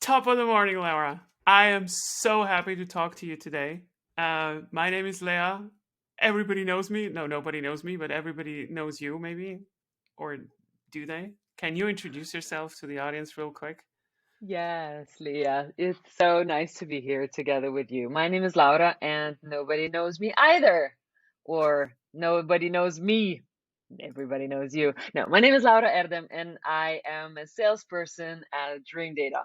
Top of the morning, Laura. I am so happy to talk to you today. My name is Leah. Everybody knows me. No, nobody knows me, but everybody knows you, maybe. Or do they? Can you introduce yourself to the audience real quick? Yes, Leah. It's so nice to be here together with you. My name is Laura, and nobody knows me either. Or nobody knows me. Everybody knows you. No, my name is Laura Erdem, and I am a salesperson at Dream Data.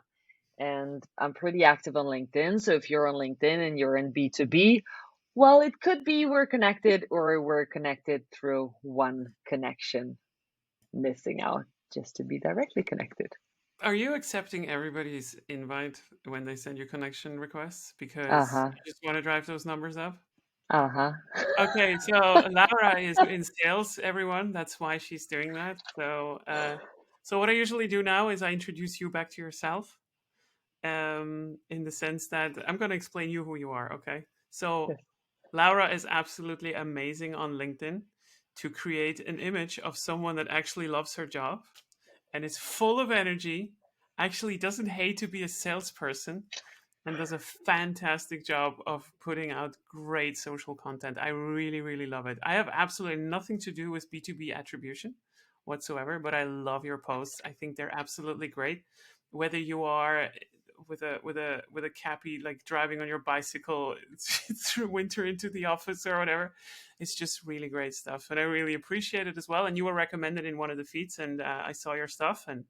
And I'm pretty active on LinkedIn. So if you're on LinkedIn and you're in B2B, well, it could be we're connected or we're connected through one connection, missing out just to be directly connected. Are you accepting everybody's invite when they send you connection requests because Uh-huh. you just want to drive those numbers up? Uh-huh. Okay, so Laura is in sales, everyone. That's why she's doing that. So what I usually do now is I introduce you back to yourself, in the sense that I'm going to explain you who you are. Okay, so Yes. Laura is absolutely amazing on LinkedIn to create an image of someone that actually loves her job and is full of energy. Actually, doesn't hate to be a salesperson and does a fantastic job of putting out great social content. I really, really love it. I have absolutely nothing to do with B2B attribution whatsoever, but I love your posts. I think they're absolutely great. Whether you are with a cappy like driving on your bicycle through winter into the office or whatever, it's just really great stuff, and I really appreciate it as well. And you were recommended in one of the feeds, and I saw your stuff, and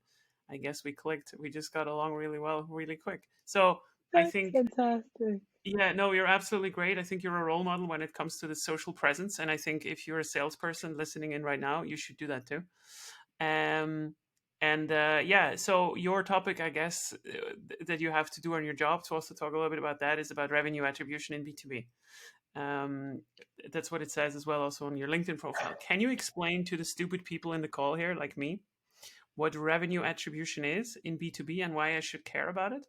I guess we clicked. We just got along really well, really quick. So I That's think, fantastic. yeah, no, you're absolutely great. I think you're a role model when it comes to the social presence. And I think if you're a salesperson listening in right now, you should do that too. Um, and yeah, so your topic, I guess, that you have to do on your job to also talk a little bit about that is about revenue attribution in B2B. Um, that's what it says as well, also on your LinkedIn profile. Can you explain to the stupid people in the call here, like me, what revenue attribution is in B2B and why I should care about it?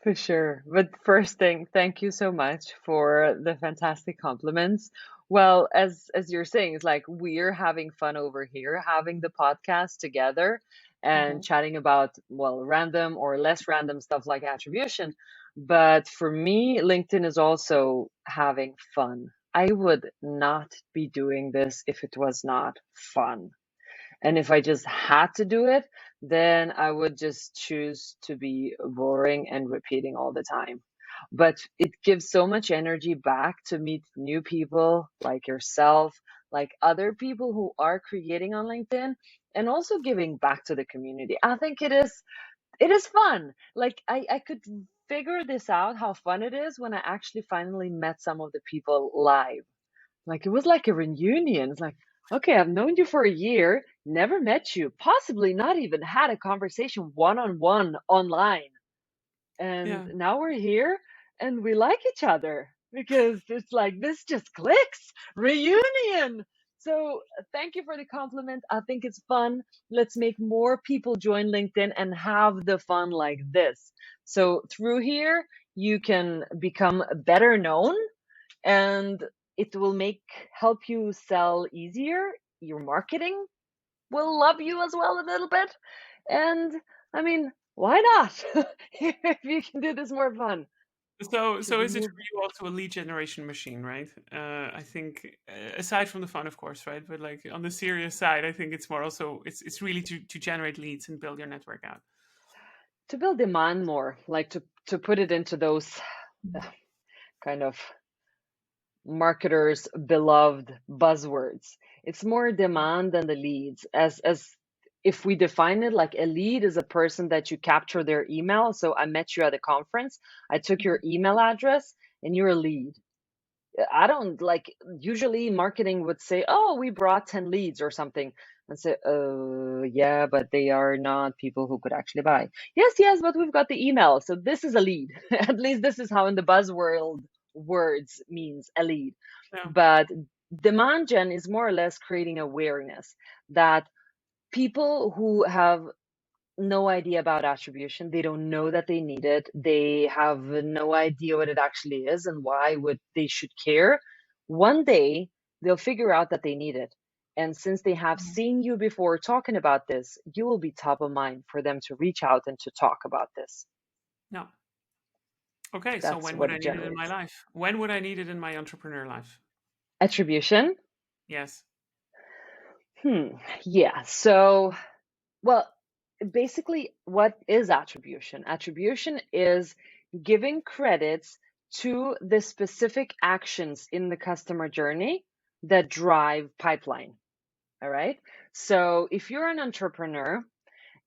For sure. But first thing, thank you so much for the fantastic compliments. Well, as you're saying, it's like we're having fun over here, having the podcast together and Mhm. chatting about, well, random or less random stuff like attribution. But for me, LinkedIn is also having fun. I would not be doing this if it was not fun. And if I just had to do it, then I would just choose to be boring and repeating all the time. But it gives so much energy back to meet new people like yourself, like other people who are creating on LinkedIn and also giving back to the community. I think it is fun. Like I could figure this out how fun it is when I actually finally met some of the people live. Like it was like a reunion. It's like, okay, I've known you for a year, never met you, possibly not even had a conversation one on one online. And Yeah. now we're here and we like each other because it's like this just clicks. Reunion. So thank you for the compliment. I think it's fun. Let's make more people join LinkedIn and have the fun like this. So through here, you can become better known and it will make help you sell easier. Your marketing will love you as well a little bit. And I mean, why not? If you can do this more fun, So should we is it move? for you also a lead generation machine, right? I think aside from the fun, of course, right? But like on the serious side, I think it's more also it's really to generate leads and build your network out. To build demand more, like to put it into those uh, kind of marketers' beloved buzzwords. It's more demand than the leads. As if we define it like a lead is a person that you capture their email. So I met you at a conference, I took your email address, and you're a lead. I don't like usually marketing would say, "Oh, we brought 10 leads or something." And say, yeah, but they are not people who could actually buy." Yes, yes, but we've got the email. So this is a lead. At least this is how in the buzzworld words means a lead. Yeah. But demand gen is more or less creating awareness that people who have no idea about attribution. They don't know that they need it. They have no idea what it actually is and why would they should care. One day they'll figure out that they need it. And since they have Mhm. seen you before talking about this, you will be top of mind for them to reach out and to talk about this. No. Okay, so That's when what would I it need it in my generates. life? When would I need it in my entrepreneur life? Attribution. Yes. Yeah. So, well, basically, what is attribution? Attribution is giving credits to the specific actions in the customer journey that drive pipeline. All right. So, if you're an entrepreneur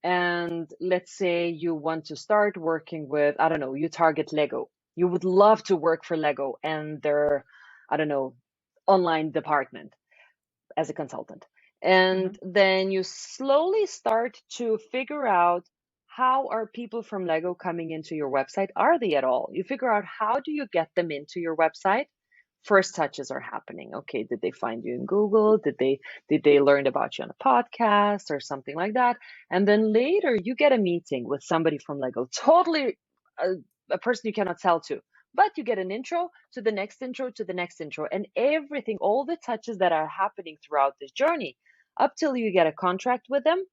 and let's say you want to start working with, I don't know, you target Lego. You would love to work for Lego and their, I don't know, online department as a consultant. Hmm. And then you slowly start to figure out how are people from Lego coming into your website? Are they at all? You figure out how do you get them into your website? First touches are happening. Okay, did they find you in Google? Did they learn about you on a podcast or something like that? And then later you get a meeting with somebody from Lego, totally a, a person you cannot sell to, but you get an intro to the next intro to the next intro, and everything, all the touches that are happening throughout this journey up till you get a contract with them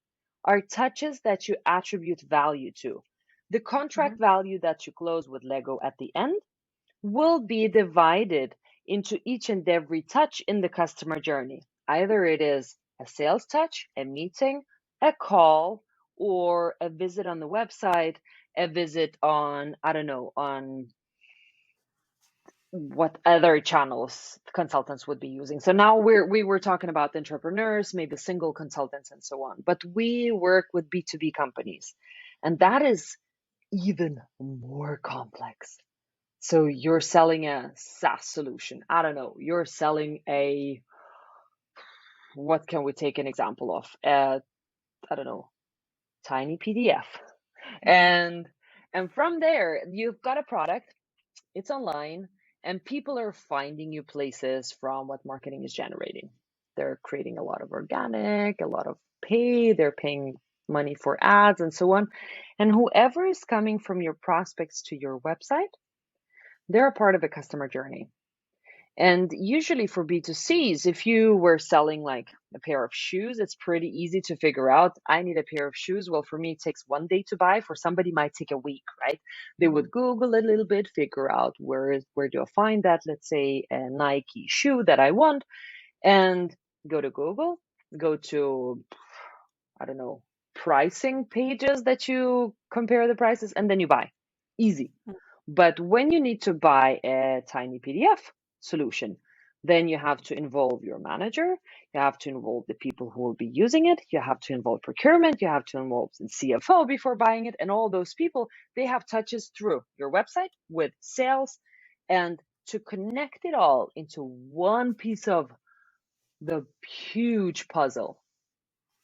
are touches that you attribute value to. The Hmm. contract value that you close with Lego at the end will be divided into each and every touch in the customer journey. Either it is a sales touch, a meeting, a call, or a visit on the website, a visit on, I don't know, on what other channels consultants would be using. So now we were talking about entrepreneurs, maybe single consultants and so on. But we work with B2B companies, and that is even more complex. So you're selling a SaaS solution. I don't know. You're selling a, what can we take an example of? I don't know, tiny PDF. Hmm. And from there, you've got a product, it's online, and people are finding you places from what marketing is generating. They're creating a lot of organic, a lot of pay, they're paying money for ads and so on. And whoever is coming from your prospects to your website, they're a part of a customer journey. And usually for B2Cs, if you were selling like a pair of shoes, it's pretty easy to figure out. I need a pair of shoes. Well, for me, it takes one day to buy. For somebody, it might take a week, right? They Hmm. would Google a little bit, figure out where do I find that, let's say a Nike shoe that I want, and go to Google, go to, I don't know, pricing pages that you compare the prices, and then you buy. Easy. But when you need to buy a tiny PDF solution, then you have to involve your manager, you have to involve the people who will be using it, you have to involve procurement, you have to involve the CFO before buying it, and all those people, they have touches through your website with sales, and to connect it all into one piece of the huge puzzle,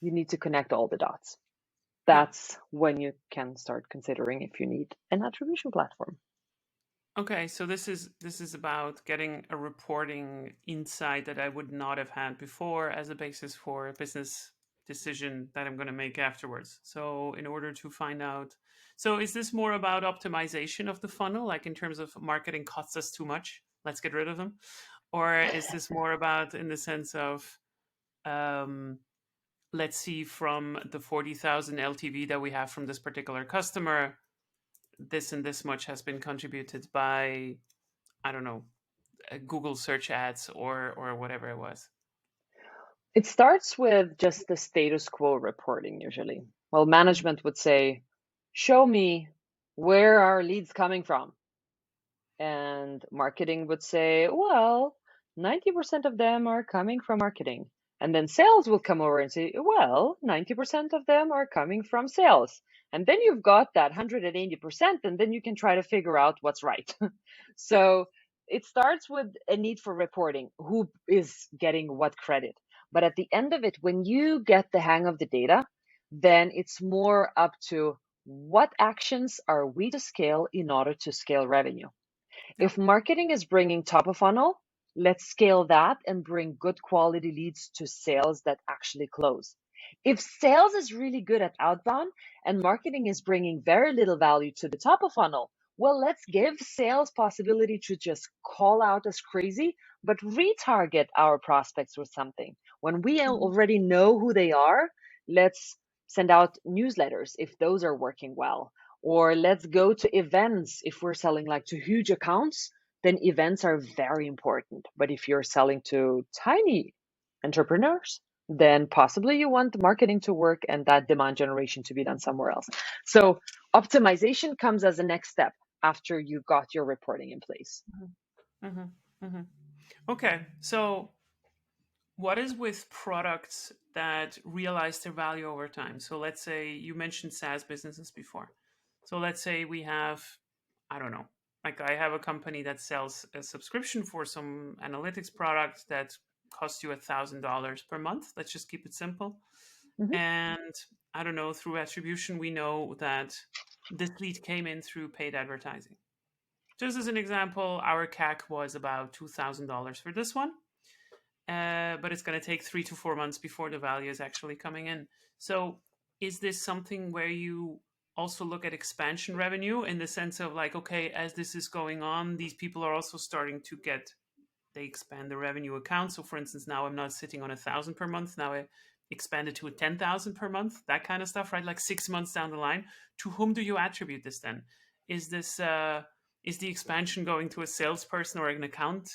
you need to connect all the dots. Yeah. That's when you can start considering if you need an attribution platform. Okay, so this is about getting a reporting insight that I would not have had before as a basis for a business decision that I'm going to make afterwards. So in order to find out, so is this more about optimization of the funnel, like in terms of marketing costs us too much, let's get rid of them, or is this more about in the sense of um, let's see from the 40,000 LTV that we have from this particular customer, this and this much has been contributed by, I don't know, Google search ads or whatever it was. It starts with just the status quo reporting usually. Well, management would say, show me where are leads coming from. And marketing would say, well, 90% of them are coming from marketing. And then sales will come over and say, well, 90% of them are coming from sales. And then you've got that 180%, and then you can try to figure out what's right. So it starts with a need for reporting who is getting what credit. But at the end of it, when you get the hang of the data, then it's more up to what actions are we to scale in order to scale revenue. Yeah. If marketing is bringing top of funnel, let's scale that and bring good quality leads to sales that actually close. If sales is really good at outbound and marketing is bringing very little value to the top of funnel, well, let's give sales possibility to just call out as crazy, but retarget our prospects with something. When we Mhm. already know who they are, let's send out newsletters if those are working well. Or let's go to events. If we're selling like to huge accounts, then events are very important. But if you're selling to tiny entrepreneurs, then possibly you want marketing to work and that demand generation to be done somewhere else. So optimization comes as a next step after you got your reporting in place. Mm-hmm. Mm-hmm. Okay, so what is with products that realize their value over time? So let's say you mentioned SaaS businesses before. So let's say we have, I don't know, like I have a company that sells a subscription for some analytics product that costs you $1,000 per month. Let's just keep it simple. Mhm. And I don't know, through attribution, we know that this lead came in through paid advertising. Just as an example, our CAC was about $2,000 for this one, but it's going to take 3 to 4 months before the value is actually coming in. So, is this something where you also look at expansion revenue in the sense of like, okay, as this is going on, these people are also starting to get, they expand the revenue account. So, for instance, now I'm not sitting on 1,000 per month. Now I expanded to a 10,000 per month, that kind of stuff, right? Like 6 months down the line. To whom do you attribute this then? Is this, is the expansion going to a salesperson or an account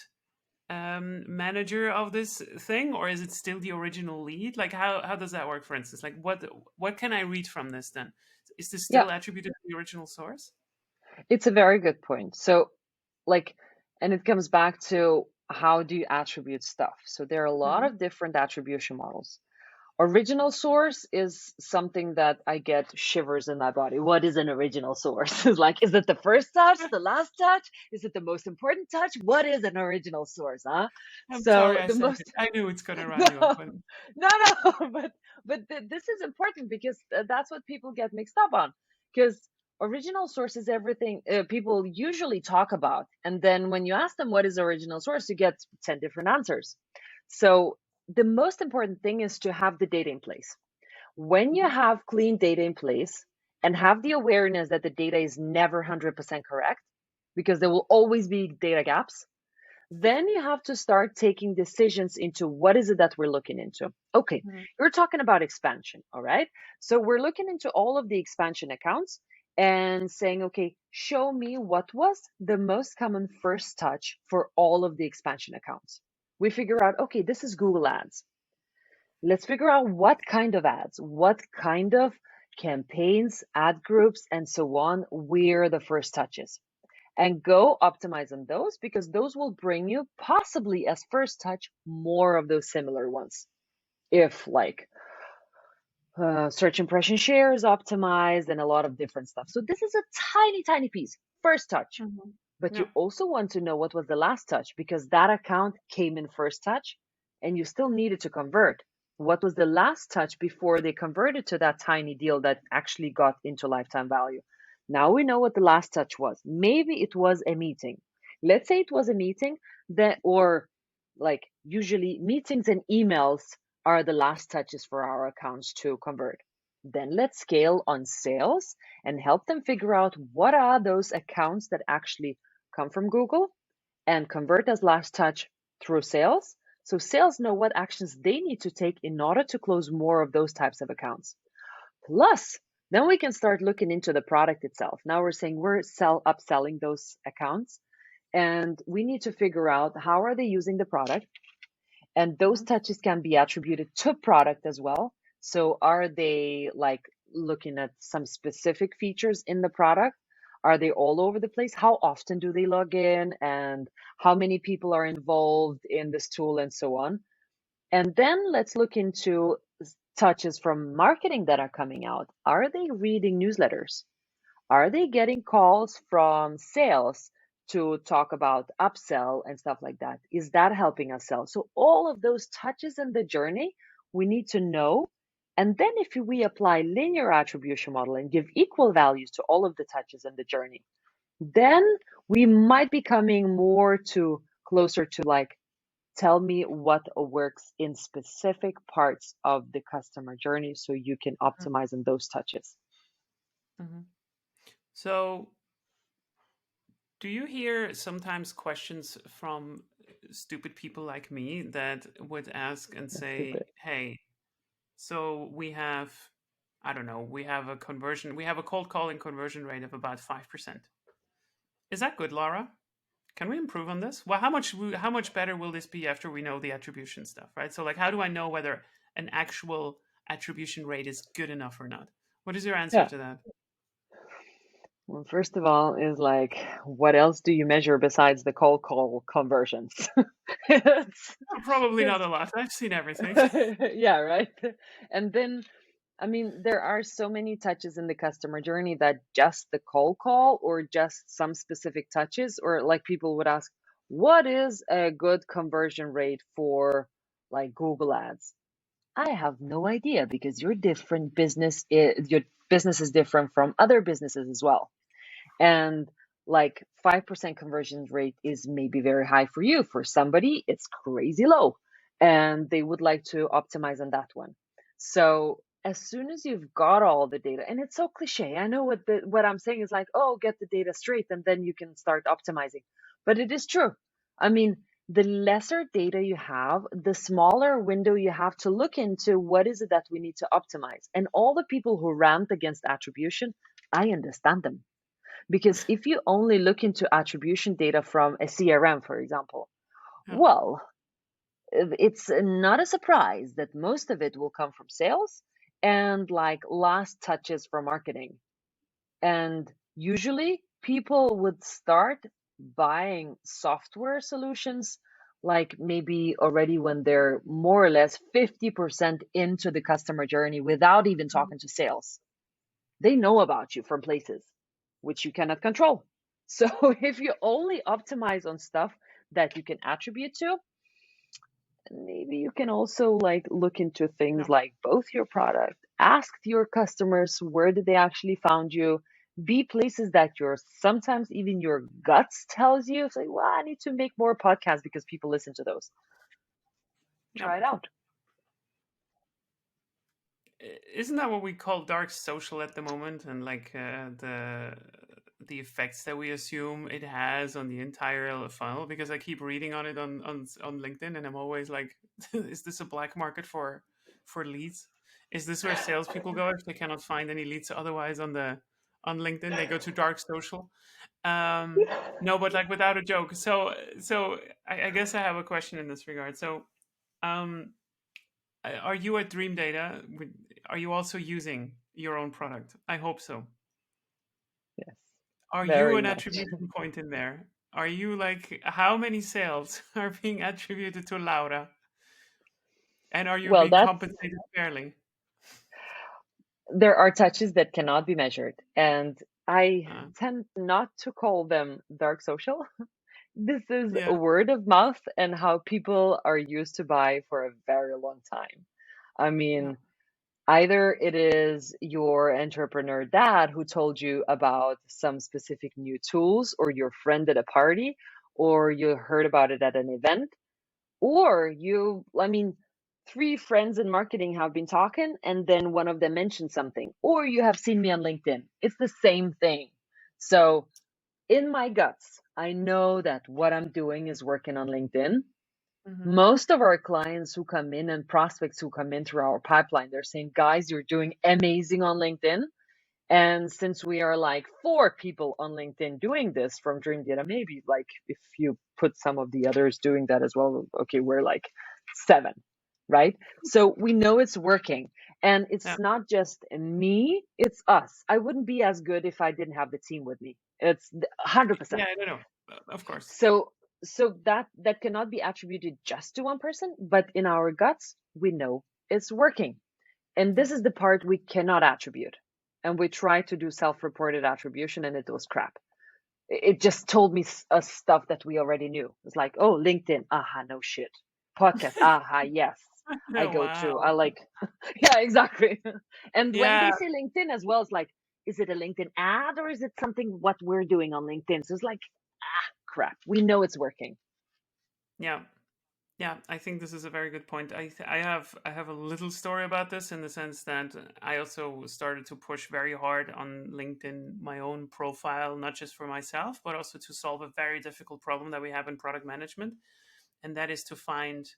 manager of this thing, or is it still the original lead? Like how does that work, for instance? Like what can I read from this then? Is this Yeah, still attributed to the original source? it's a very good point. So, like, and it comes back to how do you attribute stuff? So, there are a lot Mm-hmm. of different attribution models. Original source is something that I get shivers in my body. What is an original source? It's like, is it the first touch, the last touch? Is it the most important touch? What is an original source, huh? I'm So sorry I the said most it. I knew it's gonna rile no, you up. But no, no, but this is important because that's what people get mixed up on. Because original source is everything people usually talk about, and then when you ask them what is original source, you get 10 different answers. So the most important thing is to have the data in place. When you Mhm. have clean data in place and have the awareness that the data is never 100% correct, because there will always be data gaps, then you have to start taking decisions into what is it that we're looking into. Okay, Mhm. you're talking about expansion, all right? So we're looking into all of the expansion accounts and saying, okay, show me what was the most common first touch for all of the expansion accounts. We figure out, okay, this is Google Ads. Let's figure out what kind of ads, what kind of campaigns, ad groups, and so on, were the first touches, and go optimize on those because those will bring you possibly as first touch more of those similar ones. If like search impression share is optimized and a lot of different stuff. So this is a tiny, tiny piece, first touch. Mhm. But you Yeah. also want to know what was the last touch because that account came in first touch and you still needed to convert. What was the last touch before they converted to that tiny deal that actually got into lifetime value? Now we know what the last touch was. Maybe it was a meeting. Let's say it was a meeting that, or like usually meetings and emails are the last touches for our accounts to convert. Then let's scale on sales and help them figure out what are those accounts that actually come from Google and convert as last touch through sales. So sales know what actions they need to take in order to close more of those types of accounts. Plus, then we can start looking into the product itself. Now we're saying we're upselling those accounts and we need to figure out how are they using the product, and those Mhm. touches can be attributed to product as well. So are they like looking at some specific features in the product? Are they all over the place? How often do they log in? And how many people are involved in this tool and so on? And then let's look into touches from marketing that are coming out. Are they reading newsletters? Are they getting calls from sales to talk about upsell and stuff like that? Is that helping us sell? So all of those touches in the journey, we need to know. And then if we apply linear attribution model and give equal values to all of the touches in the journey, then we might be coming more to closer to like, tell me what works in specific parts of the customer journey so you can optimize on those touches. Mhm. So, do you hear sometimes questions from stupid people like me that would ask and That's say, stupid. "Hey, so we have I don't know, we have a cold calling conversion rate of about 5%. Is that good, Laura? Can we improve on this? Well, how much better will this be after we know the attribution stuff, right? So like, how do I know whether an actual attribution rate is good enough or not? What is your answer Yeah. to that? Well, first of all, is like, what else do you measure besides the cold call conversions? It's, Probably not it's a lot. I've seen everything. yeah, right. And then, I mean, there are so many touches in the customer journey that just the cold call or just some specific touches, or like people would ask, what is a good conversion rate for like Google Ads? I have no idea because your business is different from other businesses as well. And like 5% conversion rate is maybe very high for you. For somebody, it's crazy low. And they would like to optimize on that one. So as soon as you've got all the data, and it's so cliche, I know what I'm saying is like, oh, get the data straight and then you can start optimizing. But it is true. I mean, the lesser data you have, the smaller window you have to look into what is it that we need to optimize. And all the people who rant against attribution, I understand them. Because if you only look into attribution data from a CRM, for example, Yeah. well, it's not a surprise that most of it will come from sales and like last touches for marketing. And usually people would start buying software solutions like maybe already when they're more or less 50% into the customer journey without even talking to sales. They know about you from places which you cannot control. So if you only optimize on stuff that you can attribute to, maybe you can also like look into things Yeah. like both your product, ask your customers where did they actually found you, be places that your sometimes even your guts tells you. It's like, well, I need to make more podcasts because people listen to those. Yeah. Try it out. Isn't that what we call dark social at the moment, and like the effects that we assume it has on the entire funnel? Because I keep reading on it on LinkedIn, and I'm always like, is this a black market for leads? Is this where salespeople go if they cannot find any leads? Otherwise, on LinkedIn, they go to dark social. Um, no, but like without a joke. So I guess I have a question in this regard. So um, are you at Dream Data? Are you also using your own product? I hope so. Yes, Are you very an much. attribution point in there? Are you like, how many sales are being attributed to Laura? And are you Well, being that's compensated fairly? there are touches that cannot be measured, and I Uh, tend not to call them dark social. This is yeah. word of mouth and how people are used to buy for a very long time. I Yeah. mean, either it is your entrepreneur dad who told you about some specific new tools, or your friend at a party, or you heard about it at an event, or I mean, three friends in marketing have been talking and then one of them mentioned something, or you have seen me on LinkedIn. It's the same thing. So, in my guts, I know that what I'm doing is working on LinkedIn. Hmm. Most of our clients who come in and prospects who come in through our pipeline, they're saying, guys, you're doing amazing on LinkedIn. And since we are like four people on LinkedIn doing this from Dream Data, maybe like if you put some of the others doing that as well, okay, we're like seven, right? So we know it's working. And Yeah. it's not just me, it's us. I wouldn't be as good if I didn't have the team with me. It's Yeah, 100%. I don't know. Of course. So that cannot be attributed just to one person, but in our guts, we know it's working. And Yeah. this is the part we cannot attribute. And we tried to do self-reported attribution and it was crap. It just told me us stuff that we already knew. It's like, oh, LinkedIn, aha, no shit. Podcast, aha, yes. I go to. I Wow. like, yeah, exactly. And when they Yeah. say LinkedIn as well, it's like, is it a LinkedIn ad or is it something what we're doing on LinkedIn? So it's like, crap. We know it's working. Yeah. Yeah, I think this is a very good point. I have a little story about this in the sense that I also started to push very hard on LinkedIn my own profile, not just for myself, but also to solve a very difficult problem that we have in product management, and that is to find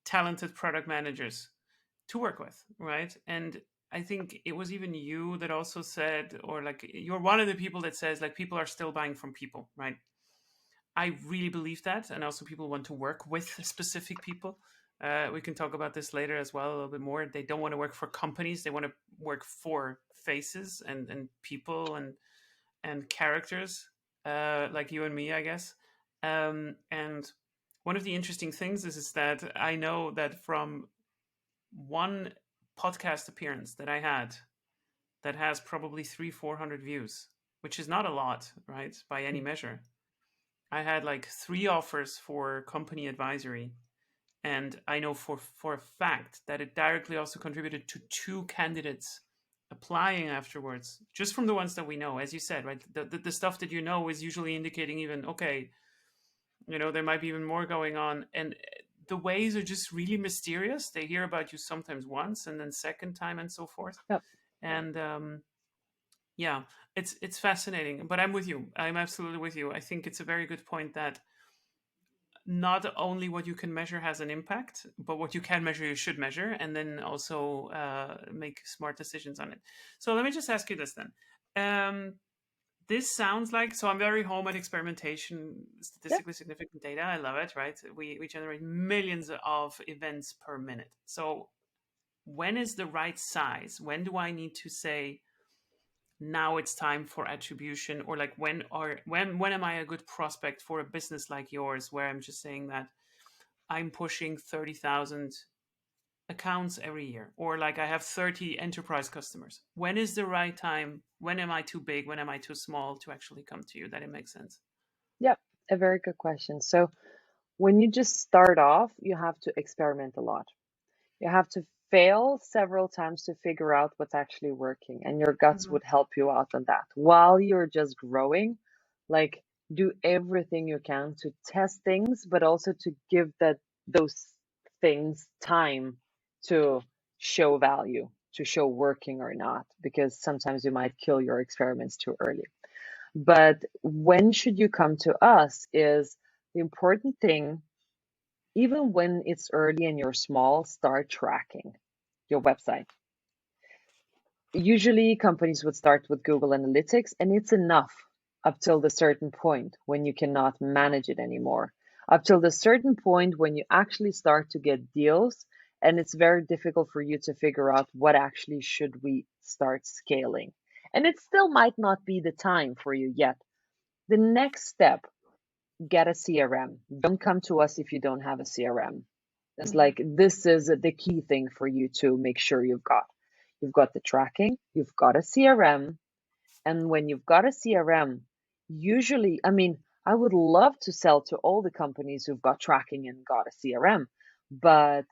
talented product managers to work with, right? And I think it was even you that also said, or like you're one of the people that says like people are still buying from people, right? I really believe that, and also people want to work with specific people. We can talk about this later as well a little bit more. They don't want to work for companies; they want to work for faces and people and characters, like you and me, I guess. And one of the interesting things is that I know that from one podcast appearance that I had that has probably 300-400 views, which is not a lot, right, by any measure. I had like 3 offers for company advisory, and I know for a fact that it directly also contributed to 2 candidates applying afterwards, just from the ones that we know. As you said, right, the stuff that you know is usually indicating even, okay, there might be even more going on. And the ways are just really mysterious. They hear about you sometimes once and then second time and so forth. Yep. And yeah, it's fascinating. But I'm with you. I'm absolutely with you. I think it's a very good point that not only what you can measure has an impact, but what you can measure, you should measure, and then also make smart decisions on it. So let me just ask you this then. This sounds like, so I'm very home at experimentation, Yep. statistically significant data. I love it, right? We generate millions of events per minute. So when is the right size? When do I need to say, now it's time for attribution, or like when am I a good prospect for a business like yours, where I'm just saying that I'm pushing 30,000 accounts every year, or like I have 30 enterprise customers? When is the right time? When am I too big? When am I too small to actually come to you? That it makes sense. Yep. A very good question. So when you just start off, you have to experiment a lot. You have to fail several times to figure out what's actually working, and your guts Mm-hmm. would help you out on that. While you're just growing, like do everything you can to test things, but also to give those things time to show value, to show working or not, because sometimes you might kill your experiments too early. But when should you come to us is the important thing. Even when it's early and you're small, start tracking your website. Usually, companies would start with Google Analytics, and it's enough up till the certain point when you cannot manage it anymore. Up till the certain point when you actually start to get deals, and it's very difficult for you to figure out what actually should we start scaling. And it still might not be the time for you yet. The next step, get a CRM. Don't come to us if you don't have a CRM. It's Mm-hmm. like this is the key thing for you to make sure you've got. You've got the tracking, you've got a CRM, and when you've got a CRM, usually, I mean, I would love to sell to all the companies who've got tracking and got a CRM, but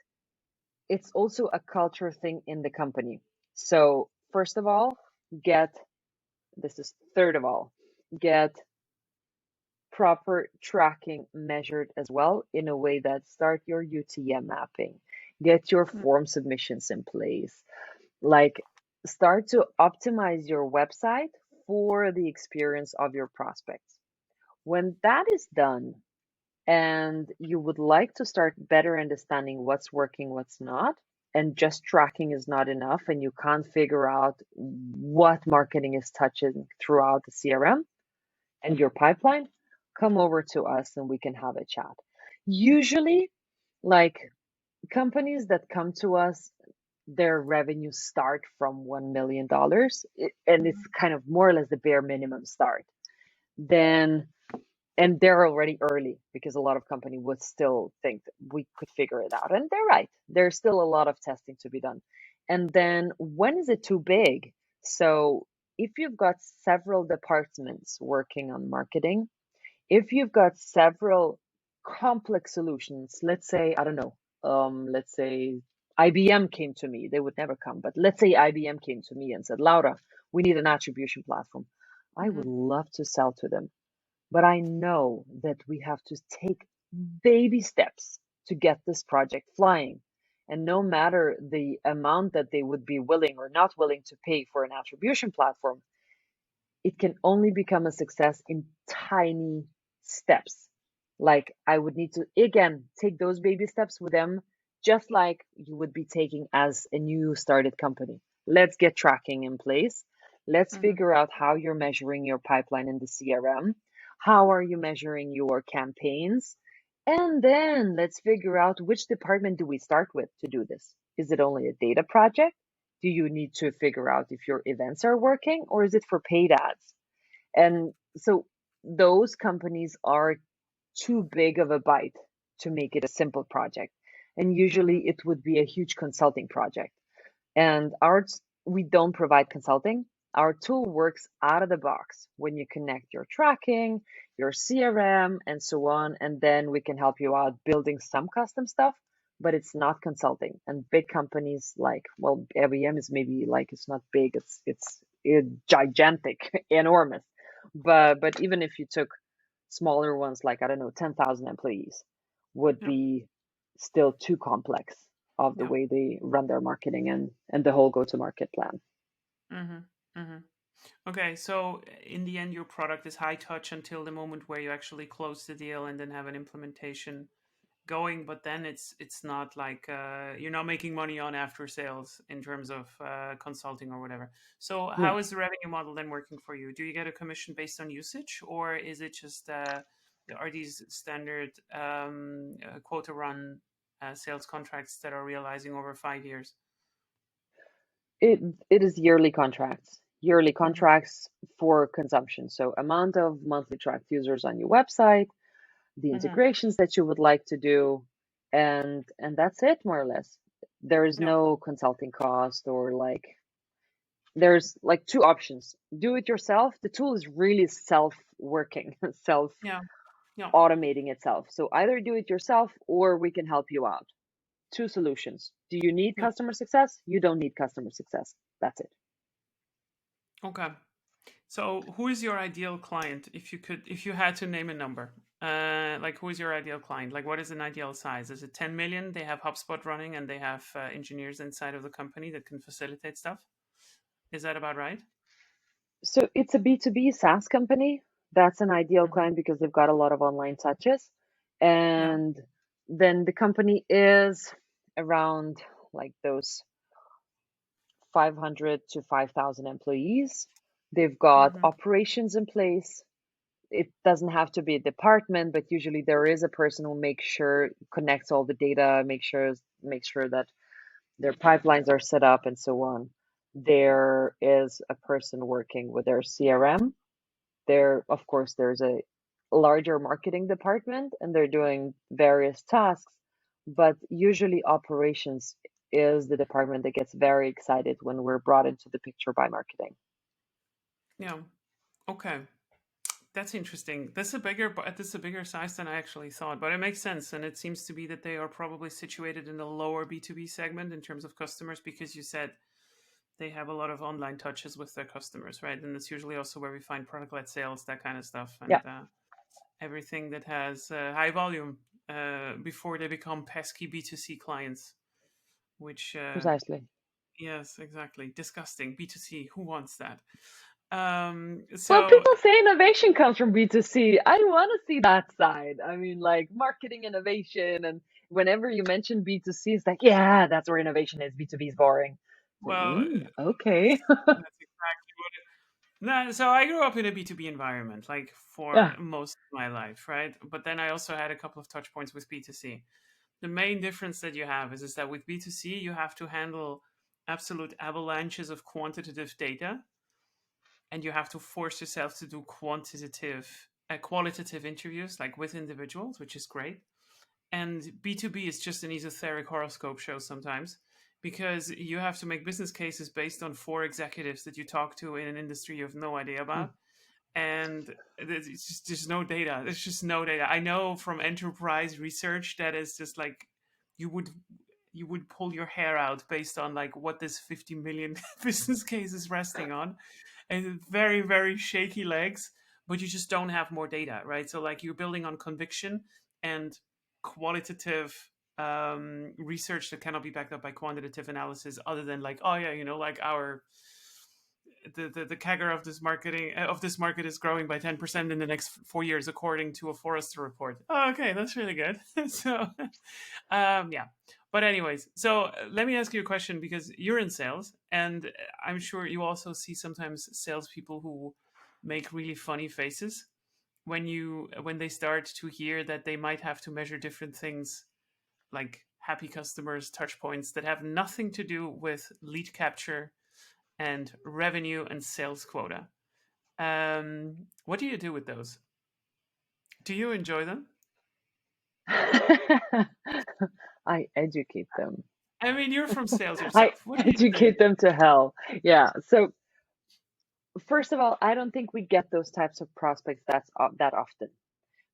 it's also a culture thing in the company. So, first of all, get this is third of all, get proper tracking measured as well in a way that start your UTM mapping, get your form submissions in place, like start to optimize your website for the experience of your prospects. When that is done, and you would like to start better understanding what's working, what's not, and just tracking is not enough, and you can't figure out what marketing is touching throughout the CRM and your pipeline, come over to us and we can have a chat. Usually, like companies that come to us, their revenues start from $1 million, and it's Mm-hmm. kind of more or less the bare minimum start. Then, and they're already early because a lot of company would still think that we could figure it out, and they're right. There's still a lot of testing to be done. And then, when is it too big? So, if you've got several departments working on marketing, if you've got several complex solutions, let's say, I don't know, let's say IBM came to me, they would never come, but let's say IBM came to me and said, Laura, we need an attribution platform. I Mm-hmm. would love to sell to them, but I know that we have to take baby steps to get this project flying. And no matter the amount that they would be willing or not willing to pay for an attribution platform, it can only become a success in tiny steps. Like I would need to, again, take those baby steps with them, just like you would be taking as a new started company. Let's get tracking in place. Let's Mm-hmm. figure out how you're measuring your pipeline in the CRM. How are you measuring your campaigns? And then let's figure out which department do we start with to do this. Is it only a data project? Do you need to figure out if your events are working, or is it for paid ads? And so those companies are too big of a bite to make it a simple project. And Mm-hmm. usually it would be a huge consulting project. And we don't provide consulting. Our tool works out of the box when you connect your tracking, your CRM, and so on. And then we can help you out building some custom stuff, but it's not consulting. And big companies like, well, IBM is maybe like, it's not big, it's gigantic, enormous. But even if you took smaller ones, like, I don't know, 10,000 employees, would Yeah. be still too complex of the Yeah. way they run their marketing and the whole go-to-market plan. Mm-hmm. Mm-hmm. Okay, so in the end, your product is high touch until the moment where you actually close the deal and then have an implementation going. But then it's not like you're not making money on after sales in terms of consulting or whatever. So No. how is the revenue model then working for you? Do you get a commission based on usage, or is it just are these standard quota run sales contracts that are realizing over 5 years? It it is yearly contracts. Yearly Hmm. contracts for consumption. So amount of monthly tracked users on your website, the Hmm. integrations that you would like to do, and that's it more or less. There is Yeah, no consulting cost or like there's like two options. Do it yourself. The tool is really self-working, self yeah, yeah, automating itself. So either do it yourself or we can help you out. Two solutions. Do you need yeah. customer success? You don't need customer success. That's it. Okay. So, who is your ideal client? If you had to name a number, like who is your ideal client? Like, what is an ideal size? Is it 10 million? They have HubSpot running and they have engineers inside of the company that can facilitate stuff. Is that about right? So it's a B2B SaaS company. That's an ideal Hmm. client because they've got a lot of online touches. Yeah. And then the company is around like those 500 to 5,000 employees. They've got Hmm. operations in place. It doesn't have to be a department, but usually there is a person who makes sure connects all the data, makes sure that their pipelines are set up and so on. There is a person working with their CRM. There, of course, there's a larger marketing department and they're doing various tasks, but usually operations is the department that gets very excited when we're brought into the picture by marketing. Yeah. Okay. That's interesting. That's a bigger size than I actually thought, but it makes sense, and it seems to be that they are probably situated in the lower B2B segment in terms of customers, because you said they have a lot of online touches with their customers, right? And that's usually also where we find product-led sales, that kind of stuff, and Yeah, everything that has high volume before they become pesky B2C clients, which, precisely. yes, exactly. Disgusting. B2C, who wants that? Well, So, people say innovation comes from B2C. I want to see that side. I mean, like marketing innovation, and whenever you mention B2C, it's like, yeah, that's where innovation is. B2B is boring. It's like, well, okay. that's exactly what no, so I grew up in a B2B environment, like for Yeah. most of my life, right? But then I also had a couple of touch points with B2C. The main difference that you have is that with B2C, you have to handle absolute avalanches of quantitative data, and you have to force yourself to do qualitative interviews, like with individuals, which is great. And B2B is just an esoteric horoscope show sometimes, because you have to make business cases based on four executives that you talk to in an industry you have no idea Mm, about. And there's no data. There's just no data. I know from enterprise research that is just like you would you would pull your hair out based on like what this 50 million business case is resting on, and very very shaky legs, but you just don't have more data, right? So like you're building on conviction and qualitative research that cannot be backed up by quantitative analysis, other than like, oh yeah, like our the CAGR of this market is growing by 10% in the next 4 years, according to a Forrester report. Oh, okay, that's really good. So, yeah. But anyways, so let me ask you a question, because you're in sales, and I'm sure you also see sometimes salespeople who make really funny faces when they start to hear that they might have to measure different things, like happy customers, touch points that have nothing to do with lead capture and revenue and sales quota. What do you do with those? Do you enjoy them? I educate them. I mean, you're from sales I yourself. What do you educate think? them to hell. Yeah. So first of all, I don't think we get those types of prospects that often,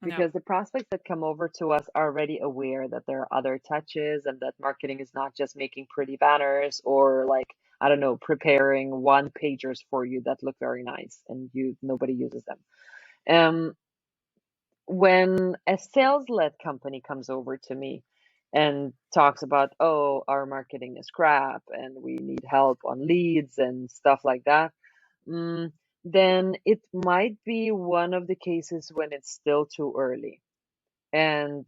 No, because the prospects that come over to us are already aware that there are other touches and that marketing is not just making pretty banners or like, I don't know, preparing one pagers for you that look very nice and you nobody uses them. Um, when a sales-led company comes over to me and talks about, oh, our marketing is crap and we need help on leads and stuff like that, mm, then it might be one of the cases when it's still too early and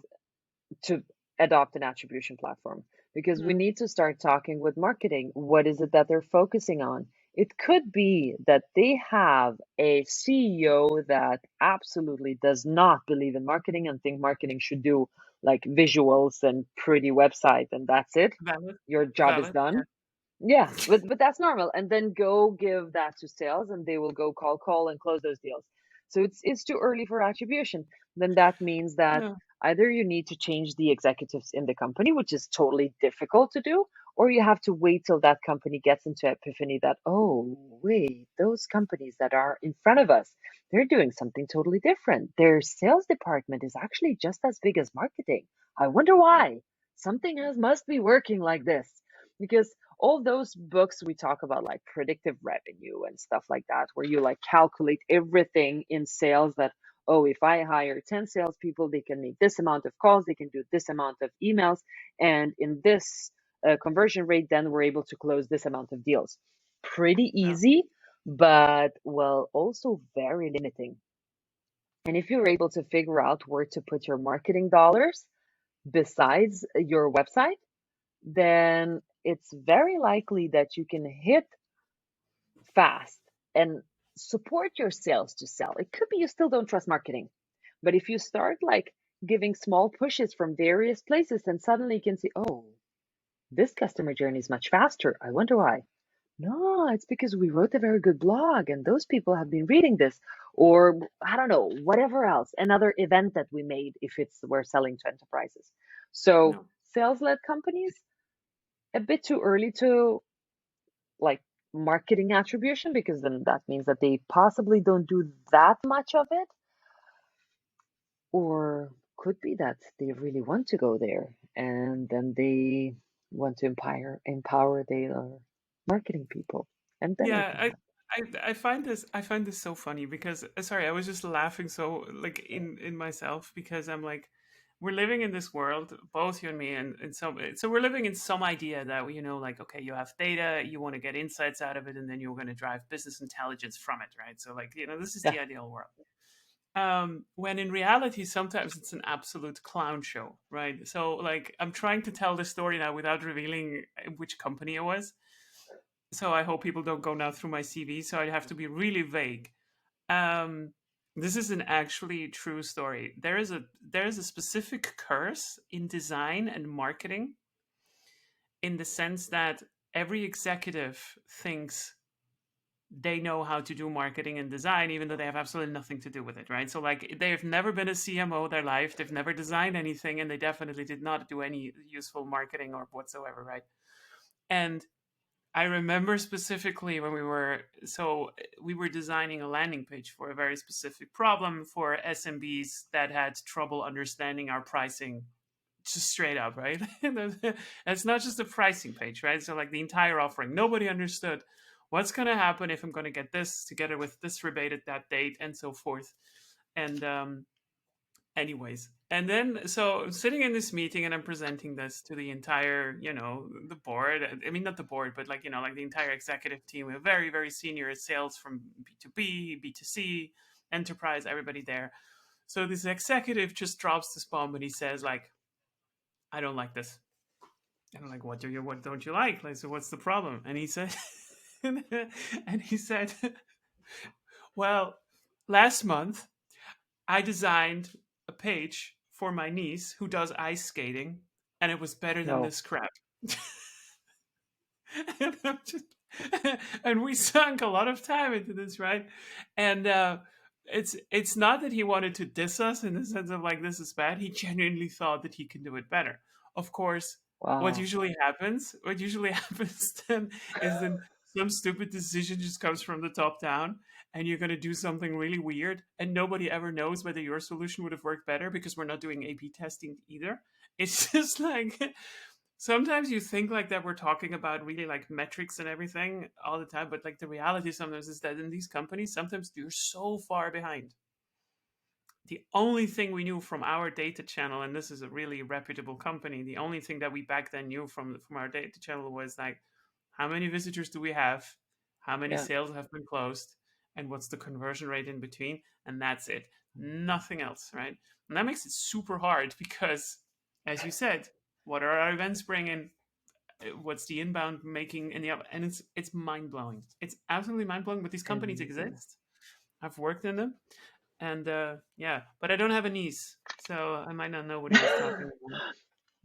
to adopt an attribution platform, because we mm, need to start talking with marketing. What is it that they're focusing on? It could be that they have a CEO that absolutely does not believe in marketing and think marketing should do like visuals and pretty website and that's it. valid, Your job is valid. done. Yeah, but that's normal. And then go give that to sales, and they will go call and close those deals. So it's too early for attribution. Then that means that Yeah, either you need to change the executives in the company, which is totally difficult to do, or you have to wait till that company gets into epiphany that, oh, wait, those companies that are in front of us, they're doing something totally different. Their sales department is actually just as big as marketing. I wonder why. Something has must be working like this. Because all those books we talk about, like predictive revenue and stuff like that, where you like calculate everything in sales that, oh, if I hire 10 salespeople, they can make this amount of calls, they can do this amount of emails, and in this conversion rate, then we're able to close this amount of deals. Pretty yeah, easy, but well, also very limiting. And if you're able to figure out where to put your marketing dollars besides your website, then it's very likely that you can hit fast and support your sales to sell. It could be you still don't trust marketing, but if you start like giving small pushes from various places, then suddenly you can see, oh, this customer journey is much faster. I wonder why. No, it's because we wrote a very good blog and those people have been reading this, or I don't know, whatever else, another event that we made if it's we're selling to enterprises. So no. sales-led companies, a bit too early to like marketing attribution, because then that means that they possibly don't do that much of it, or could be that they really want to go there and then they want to empower their marketing people, and then it Yeah, can I, happen. I find this so funny because sorry, I was just laughing so like in myself, because I'm like, we're living in this world, both you and me, and so we're living in some idea that, like, okay, you have data, you want to get insights out of it, and then you're going to drive business intelligence from it, right? So like, this is Yeah. the ideal world. When in reality, sometimes it's an absolute clown show, right? So like, I'm trying to tell this story now without revealing which company it was, so I hope people don't go now through my CV. So I have to be really vague. Um, this is an actually true story. There is a specific curse in design and marketing, in the sense that every executive thinks they know how to do marketing and design, even though they have absolutely nothing to do with it, right? So like, they've never been a CMO their life, they've never designed anything, and they definitely did not do any useful marketing or whatsoever, right? And I remember specifically when we were designing a landing page for a very specific problem for SMBs that had trouble understanding our pricing, just straight up, right? It's not just a pricing page, right? So like, the entire offering, nobody understood what's going to happen if I'm going to get this together with this rebate at that date and so forth. And anyways, and then so I'm sitting in this meeting and I'm presenting this to the entire, the board. I mean, not the board, but like, like the entire executive team. We have very, very senior sales from B2B, B2C, enterprise, everybody there. So this executive just drops this bomb and he says like, I don't like this. And I'm like, what don't you like? Like, so what's the problem? And he said, and he said, well, last month I designed a page for my niece who does ice skating, and it was better than No. this crap. and, and we sunk a lot of time into this, right? And it's not that he wanted to diss us in the sense of like this is bad. He genuinely thought that he can do it better. Of course, Wow. what usually happens then is then some stupid decision just comes from the top down, and you're going to do something really weird, and nobody ever knows whether your solution would have worked better because we're not doing A/B testing either. It's just like sometimes you think like that we're talking about really like metrics and everything all the time, but like the reality sometimes is that in these companies sometimes you're so far behind. The only thing we knew from our data channel, and this is a really reputable company, the only thing that we back then knew from our data channel was like how many visitors do we have, how many Yeah. sales have been closed, and what's the conversion rate in between, and that's it. Nothing else, right? And that makes it super hard because, as you said, what are our events bringing? What's the inbound making in the up, and it's mind blowing. It's absolutely mind blowing. But these companies Amazing. exist. I've worked in them, and yeah, but I don't have a niece, so I might not know what he was talking about.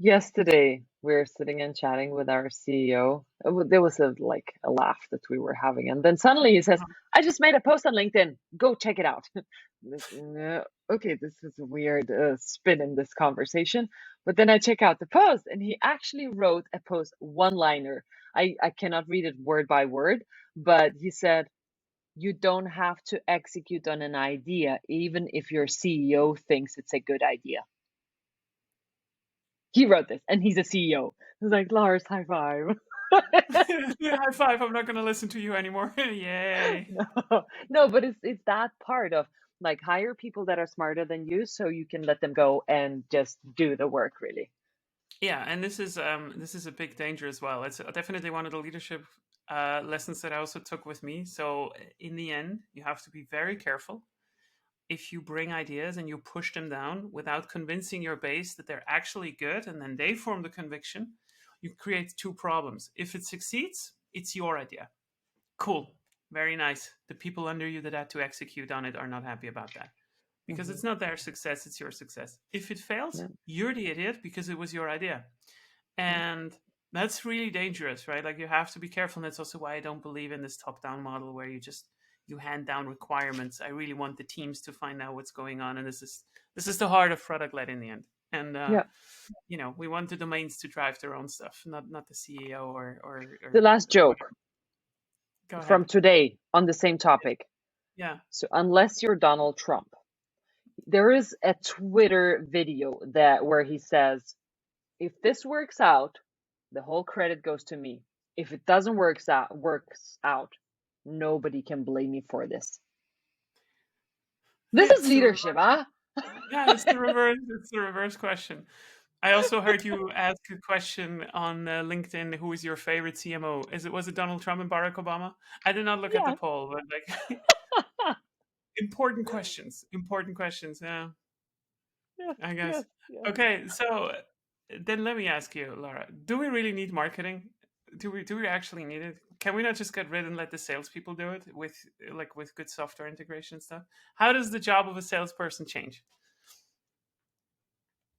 Yesterday, we were sitting and chatting with our CEO. There was a laugh that we were having, and then suddenly he says, "I just made a post on LinkedIn. Go check it out." Okay, this is a weird spin in this conversation. But then I check out the post, and he actually wrote a post one-liner. I cannot read it word by word, but he said, "You don't have to execute on an idea, even if your CEO thinks it's a good idea." He wrote this, and he's a CEO. I was like, Lars, high five. High five! I'm not going to listen to you anymore. Yay! No, no, but it's that part of like hire people that are smarter than you, so you can let them go and just do the work. Really. Yeah, and this is a big danger as well. It's definitely one of the leadership lessons that I also took with me. So in the end, you have to be very careful if you bring ideas and you push them down without convincing your base that they're actually good, and then they form the conviction. You create two problems. If it succeeds, it's your idea. Cool, very nice. The people under you that had to execute on it are not happy about that because Hmm. it's not their success, it's your success. If it fails, Yeah, you're the idiot because it was your idea. yeah, And that's really dangerous, right? Like you have to be careful. And that's also why I don't believe in this top-down model where you hand down requirements. I really want the teams to find out what's going on, and this is the heart of product led in the end. And yeah. we want the domains to drive their own stuff, not the CEO The last or whatever. joke Go from ahead. today on the same topic. Yeah. So, unless you're Donald Trump, there is a Twitter video that where he says, "If this works out, the whole credit goes to me. If it doesn't works out, nobody can blame me for this." This is It's the leadership, huh? Yeah, it's the reverse. It's the reverse question. I also heard you ask a question on LinkedIn. Who is your favorite CMO? Was it Donald Trump and Barack Obama? I did not look at the Yeah. poll, but like important questions. Important questions. Yeah, Yes, I guess. yes, yes. Okay, so then let me ask you, Laura. Do we really need marketing? Do we actually need it? Can we not just get rid and let the salespeople do it with good software integration stuff? How does the job of a salesperson change?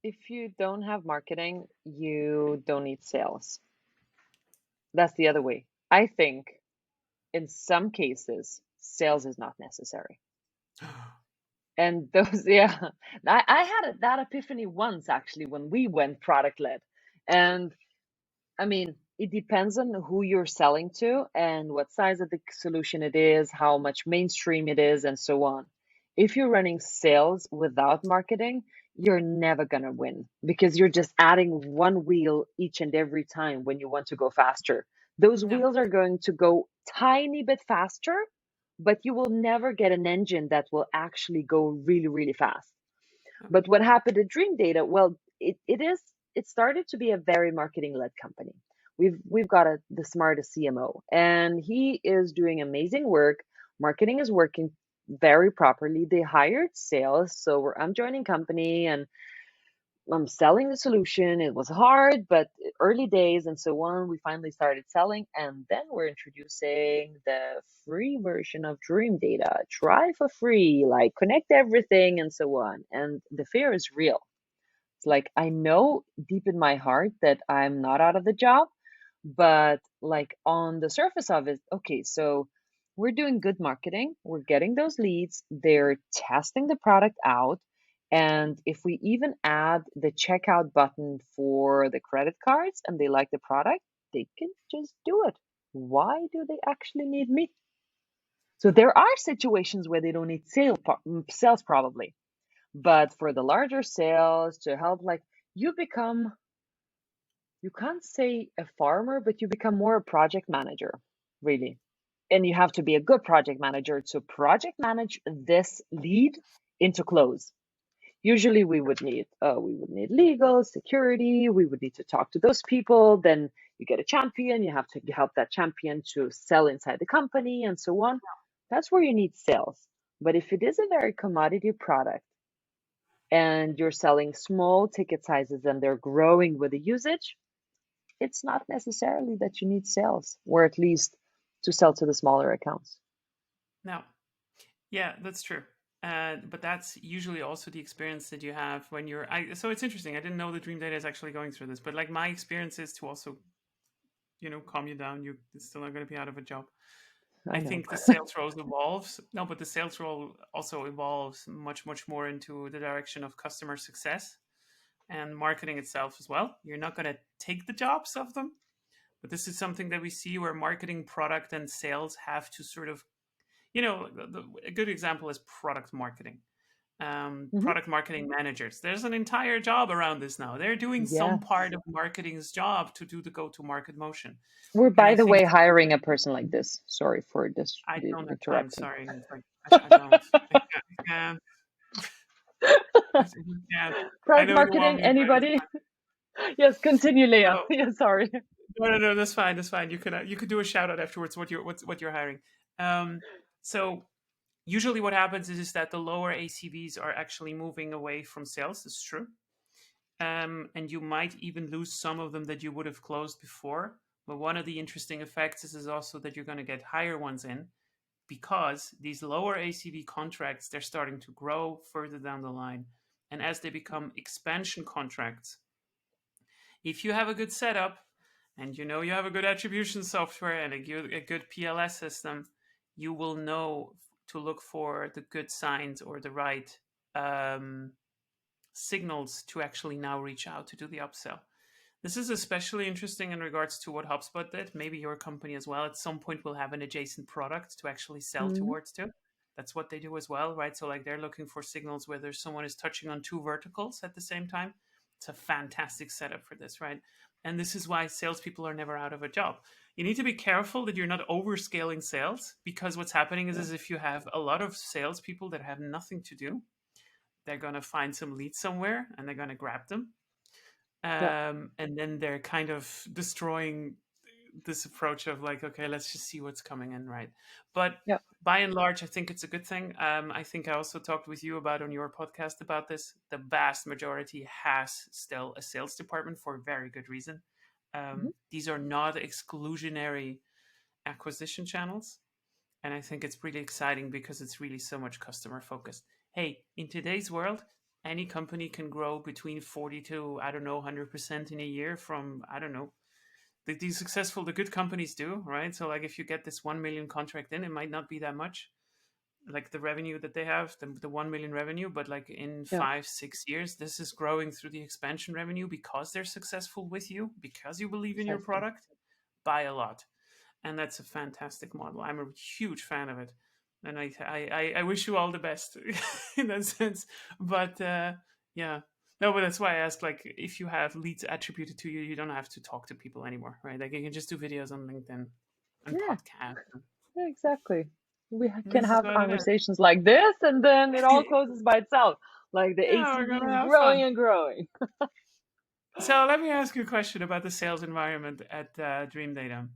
If you don't have marketing, you don't need sales. That's the other way. I think in some cases, sales is not necessary. And those, yeah, I had that epiphany once actually when we went product led. And I mean, it depends on who you're selling to and what size of the solution it is, how much mainstream it is, and so on. If you're running sales without marketing, you're never going to win because you're just adding one wheel each and every time when you want to go faster. Those Yeah. wheels are going to go tiny bit faster, but you will never get an engine that will actually go really, really fast. Yeah. But what happened at Dream Data? Well, it started to be a very marketing led company. We've got the smartest CMO, and he is doing amazing work. Marketing is working very properly. They hired sales, so I'm joining company, and I'm selling the solution. It was hard, but early days and so on, we finally started selling. And then we're introducing the free version of Dream Data. Try for free, like connect everything and so on. And the fear is real. It's like I know deep in my heart that I'm not out of the job, but like on the surface of it, okay, so we're doing good marketing, we're getting those leads, they're testing the product out, and if we even add the checkout button for the credit cards and they like the product, they can just do it. Why do they actually need me? So there are situations where they don't need sales probably, but for the larger sales to help, like you become, you can't say a farmer, but you become more a project manager, really. And you have to be a good project manager to project manage this lead into close. Usually we would need legal, security, we would need to talk to those people, then you get a champion, you have to help that champion to sell inside the company and so on. That's where you need sales. But if it is a very commodity product and you're selling small ticket sizes and they're growing with the usage, it's not necessarily that you need sales, or at least to sell to the smaller accounts. No. Yeah, that's true. But that's usually also the experience that you have when you're. So it's interesting. I didn't know the Dream Data is actually going through this, but like my experience is to also, calm you down. You're still not going to be out of a job. I I know. think the sales role evolves. No, but the sales role also evolves much, much more into the direction of customer success and marketing itself as well. You're not going to take the jobs of them, but this is something that we see where marketing, product, and sales have to sort of, a good example is product marketing. Hmm. Product marketing managers. There's an entire job around this now. They're doing some Yes. part of marketing's job to do the go-to-market motion, We're, and by I the think way, hiring a person like this. Sorry for this I the don't have time. interrupting. Sorry, it's like I don't. I can't. I can't. I Product know you want marketing, me, but it's anybody? Yes, continue, Leah. so. Yeah, sorry. No. That's fine. That's fine. You could do a shout out afterwards. What you're hiring. Um. So usually, what happens is that the lower ACVs are actually moving away from sales. This is true. And you might even lose some of them that you would have closed before. But one of the interesting effects is also that you're going to get higher ones in because these lower ACV contracts, they're starting to grow further down the line. And as they become expansion contracts, if you have a good setup and you have a good attribution software and a good PLS system, you will know to look for the good signs or the right um, signals to actually now reach out to do the upsell. This is especially interesting in regards to what HubSpot did. Maybe your company as well at some point will have an adjacent product to actually sell Hmm. towards too. That's what they do as well, right? So like they're looking for signals whether someone is touching on two verticals at the same time. It's a fantastic setup for this, right? And this is why salespeople are never out of a job. You need to be careful that you're not overscaling sales because what's happening Yeah. is if you have a lot of salespeople that have nothing to do, they're going to find some leads somewhere and they're going to grab them, Yeah. and then they're kind of destroying this approach of like, okay, let's just see what's coming in, right? But Yeah. by and large, I think it's a good thing. I think I also talked with you about on your podcast about this. The vast majority has still a sales department for a very good reason. Hmm. These are not exclusionary acquisition channels. And I think it's really exciting because it's really so much customer focused. Hey, in today's world, any company can grow between 40 to, I don't know, 100% in a year from, I don't know, the good companies do, right? So, like, if you get this 1 million contract in, it might not be that much, like the revenue that they have, the 1 million revenue, but like in Yeah. 5, 6 years, this is growing through the expansion revenue because they're successful with you, because you believe in your Precisely. product by a lot. And that's a fantastic model. I'm a huge fan of it, and I wish you all the best in that sense. But yeah, no, but that's why I asked. Like, if you have leads attributed to you, you don't have to talk to people anymore, right? Like, you can just do videos on LinkedIn and Yeah. podcast. Yeah, exactly. We can This is have what it is. conversations like this, and then it all closes by itself. Like the Yeah, we're ACV gonna is have growing fun. and growing. So let me ask you a question about the sales environment at Dream Data.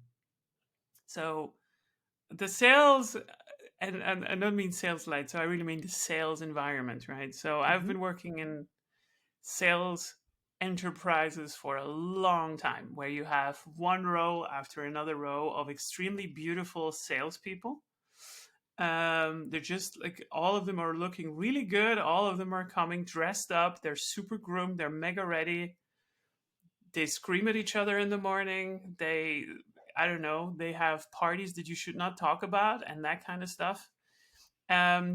So the sales, and I don't mean sales light, so I really mean the sales environment, right? So I've Hmm. been working in sales enterprises for a long time, where you have one row after another row of extremely beautiful salespeople. They're just like, all of them are looking really good. All of them are coming dressed up. They're super groomed. They're mega ready. They scream at each other in the morning. I don't know, they have parties that you should not talk about and that kind of stuff.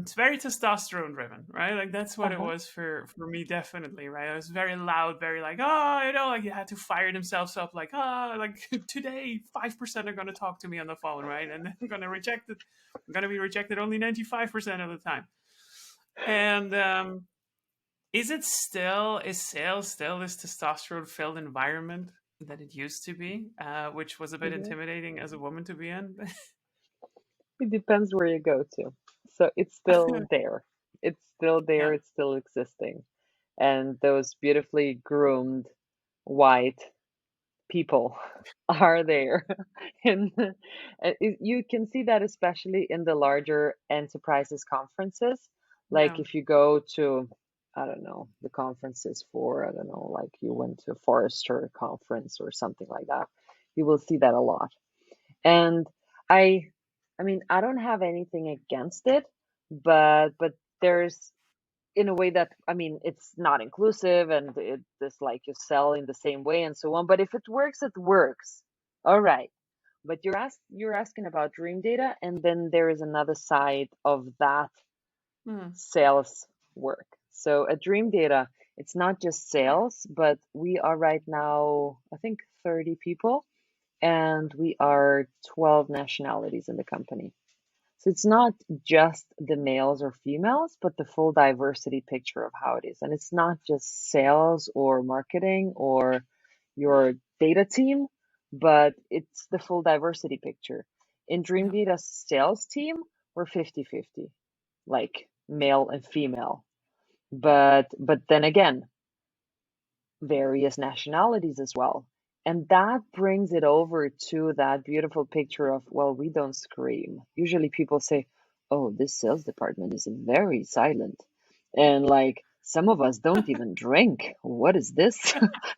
It's very testosterone driven, right? Like that's what it Uh-huh. was for me, definitely, right? It was very loud, very like, oh, like you had to fire themselves up, like, oh, like today 5% are going to talk to me on the phone, right? And then I'm going to reject it. I'm going to be rejected only 95% of the time. And is sales still this testosterone filled environment that it used to be, which was a bit Mhm. intimidating as a woman to be in? It depends where you go to. So it's still there. It's still there. Yeah, It's still existing. And those beautifully groomed white people are there. And you can see that especially in the larger enterprises conferences. Like yeah, if you go to, I don't know, the conferences for, I don't know, like you went to a Forrester conference or something like that, you will see that a lot. And I I mean, I don't have anything against it, but there's, in a way that, I mean, it's not inclusive and it's like you sell in the same way and so on. But if it works, it works. All right. But you're asking about dream data, and then there is another side of that mm, sales work. So at Dream Data, it's not just sales, but we are right now, I think, 30 people, and we are 12 nationalities in the company. So it's not just the males or females, but the full diversity picture of how it is. And it's not just sales or marketing or your data team, but it's the full diversity picture. In Dream yeah, Data's sales team, we're 50-50, like male and female. But then again, various nationalities as well. And that brings it over to that beautiful picture of, well, we don't scream. Usually people say, oh, this sales department is very silent. And like, some of us don't even drink. What is this?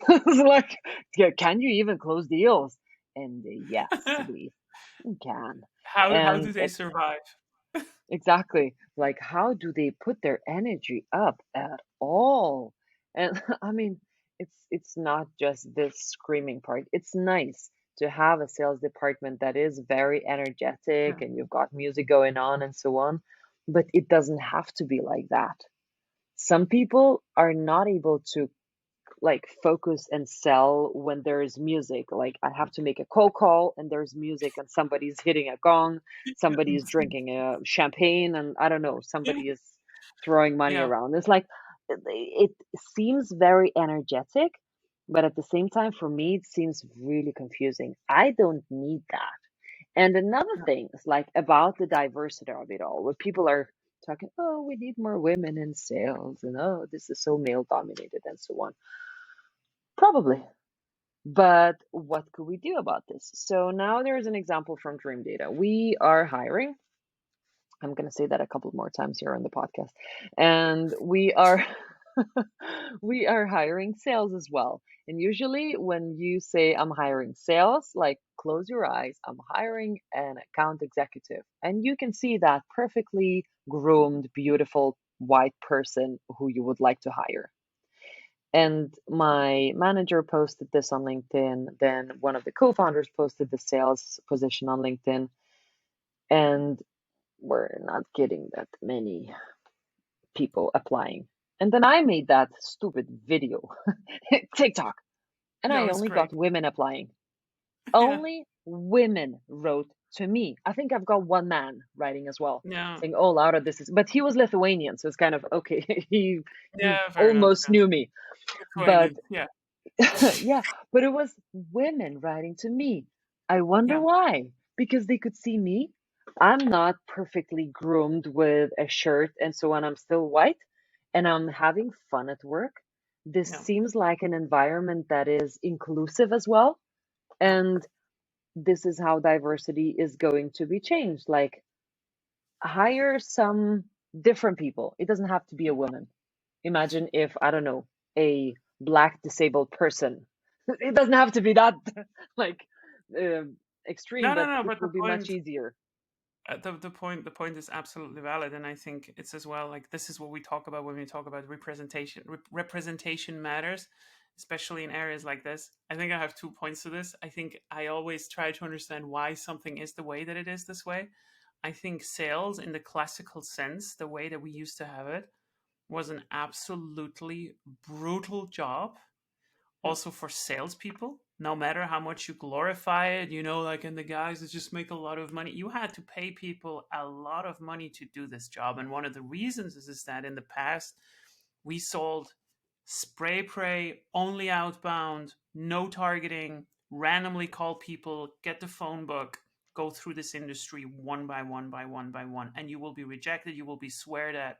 It's like, yeah, can you even close deals? And yes, we can. how And do they survive? exactly. Like, how do they put their energy up at all? And I mean, it's not just this screaming part. It's nice to have a sales department that is very energetic Yeah, and you've got music going on and so on, but it doesn't have to be like that. Some people are not able to like focus and sell when there's music. Like I have to make a cold call and there's music and somebody's hitting a gong, somebody is drinking a champagne, and I don't know, somebody is throwing money yeah, around. It's like it seems very energetic, but at the same time, for me, it seems really confusing. I don't need that. And another yeah, thing is like about the diversity of it all, where people are talking, oh, we need more women in sales, and oh, this is so male dominated, and so on. Probably. But what could we do about this? So now there is an example from Dream Data. We are hiring. I'm going to say that a couple more times here on the podcast. And we are we are hiring sales as well. And usually when you say I'm hiring sales, like close your eyes, I'm hiring an account executive. And you can see that perfectly groomed, beautiful white person who you would like to hire. And my manager posted this on LinkedIn. Then one of the co-founders posted the sales position on LinkedIn. And we're not getting that many people applying. And then I made that stupid video, TikTok, and yeah, I it's only great. got women applying. Yeah, Only women wrote to me. I think I've got one man writing as well, yeah, saying, "Oh, Laura, this is." But he was Lithuanian, so it's kind of okay. He yeah, fair enough. almost Yeah, knew me, but Lithuanian. Yeah, yeah, but it was women writing to me. I wonder yeah, why. Because they could see me. I'm not perfectly groomed with a shirt and so on. I'm still white and I'm having fun at work. This yeah, seems like an environment that is inclusive as well. yeah, And this is how diversity is going to be changed. Like, hire some different people. It doesn't have to be a woman. Imagine if, I don't know, a black disabled person. It doesn't have to be that like uh, extreme, No, no, but no. it But will be much easier. the point is absolutely valid, and I think it's as well like this is what we talk about when we talk about representation. Representation matters, especially in areas like this. I think I have 2 points to this. I think I always try to understand why something is the way that it is this way. I think sales, in the classical sense, the way that we used to have it, was an absolutely brutal job Yeah, also for salespeople. No matter how much you glorify it, like in the guys that just make a lot of money, you had to pay people a lot of money to do this job. And one of the reasons is that in the past, we sold spray pray, only outbound, no targeting, randomly call people, get the phone book, go through this industry one by one by one by one. And you will be rejected, you will be sweared at,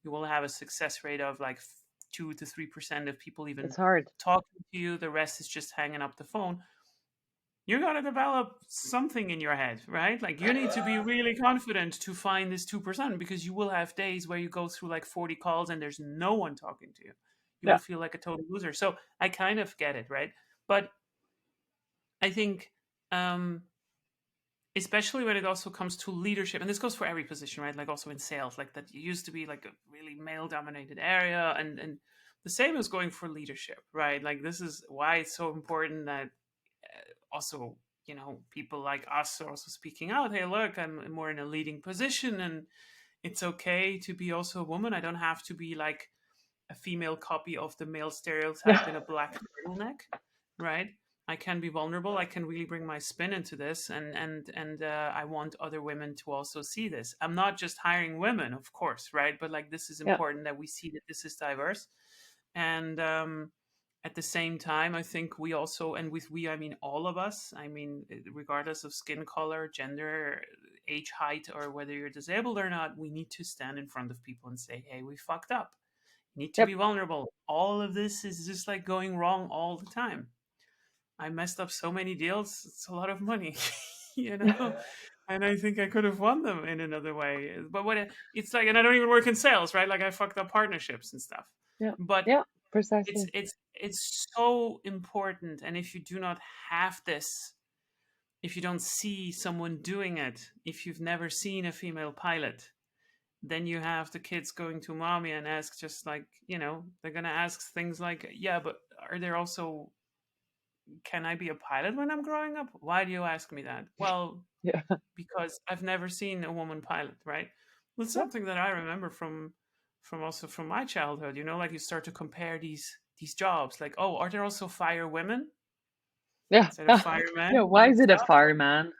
you will have a success rate of like 2 to 3% of people even it's hard. talking to you, the rest is just hanging up the phone. You got to develop something in your head, right? Like you need to be really confident to find this 2% because you will have days where you go through like 40 calls and there's no one talking to you. You will Yeah, feel like a total loser. So I kind of get it, right? But I think, um, especially when it also comes to leadership, and this goes for every position, right? Like also in sales, like that used to be like a really male dominated area, and the same is going for leadership, right? Like this is why it's so important that also people like us are also speaking out. Hey, look, I'm more in a leading position, and it's okay to be also a woman. I don't have to be like a female copy of the male yeah, stereotype in a black turtleneck, right? I can be vulnerable. I can really bring my spin into this, and I want other women to also see this. I'm not just hiring women, of course, right? But like this is yeah, important that we see that this is diverse, and at the same time, I think we also, and with we, I mean all of us. I mean, regardless of skin color, gender, age, height, or whether you're disabled or not, we need to stand in front of people and say, "Hey, we fucked up." Need to yep, be vulnerable. All of this is just like going wrong all the time. I messed up so many deals. It's a lot of money, you know. And I think I could have won them in another way. But it's like, and I don't even work in sales, right? Like I fucked up partnerships and stuff. yeah, But yeah, it's precisely. it's it's so important. And if you do not have this, if you don't see someone doing it, if you've never seen a female pilot, then you have the kids going to mommy and ask just like they're going to ask things like, yeah, but are there also, can I be a pilot when I'm growing up? Why do you ask me that? Well, Yeah, because I've never seen a woman pilot, right? It's yeah, something that I remember from also from my childhood. Like you start to compare these jobs, like, oh, are there also fire women yeah, instead of firemen yeah. Why and is it a stuff? fireman?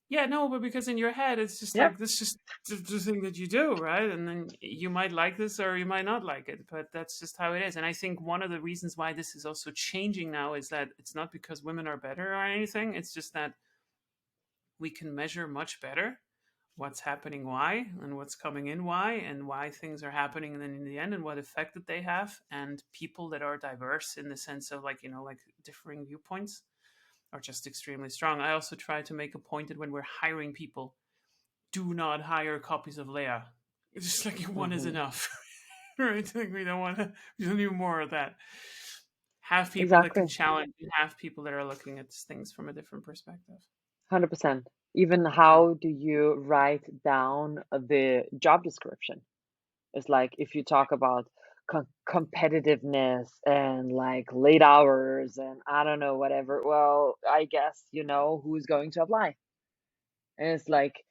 Yeah, no, but because in your head it's just Yeah, like this, just the thing that you do, right? And then you might like this or you might not like it, but that's just how it is. And I think one of the reasons why this is also changing now is that it's not because women are better or anything. It's just that we can measure much better what's happening why and what's coming in why and why things are happening and then in the end and what effect that they have, and people that are diverse in the sense of like like differing viewpoints are just extremely strong. I also try to make a point that when we're hiring people, do not hire copies of Leia. It's just like one is hmm, enough, right? Like we don't want to. We don't need more of that. Have people that can exactly. challenge, and have people that are looking at things from a different perspective. 100%. Even Yeah, how do you write down the job description? It's like if you talk about competitiveness and like late hours and I don't know, whatever. Well, I guess you know who's going to apply. And it's like,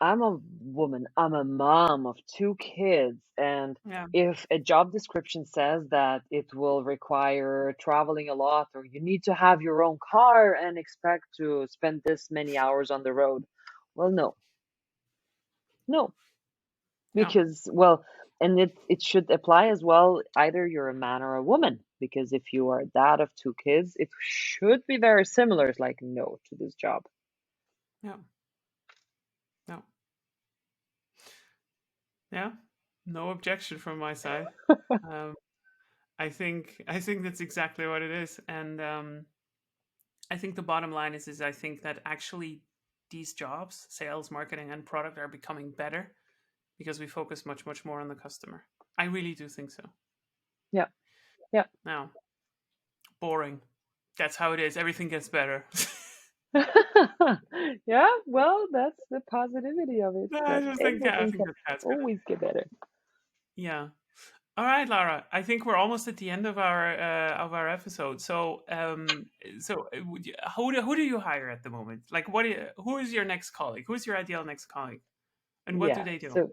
I'm a woman, I'm a mom of two kids. And yeah, if a job description says that it will require traveling a lot, or you need to have your own car and expect to spend this many hours on the road, well, no, no, yeah, because, well, and it should apply as well, either you're a man or a woman. Because if you are a dad of two kids, it should be very similar. It's like, no to this job. yeah, yeah, yeah. No objection from my side. Um, I think that's exactly what it is, and I think the bottom line is I think that actually these jobs, sales, marketing, and product, are becoming better because we focus much more on the customer. I really do think so. Yeah, Yeah. No, boring. That's how it is. Everything gets better. Yeah, well, that's the positivity of it, No, I that just think, yeah, I everything think can that that's good. always get better. Yeah. All right, Lara. I think we're almost at the end of our episode. So, who do you hire at the moment? Like, who is your next colleague? Who's your ideal next colleague, and what do Yeah. they do? So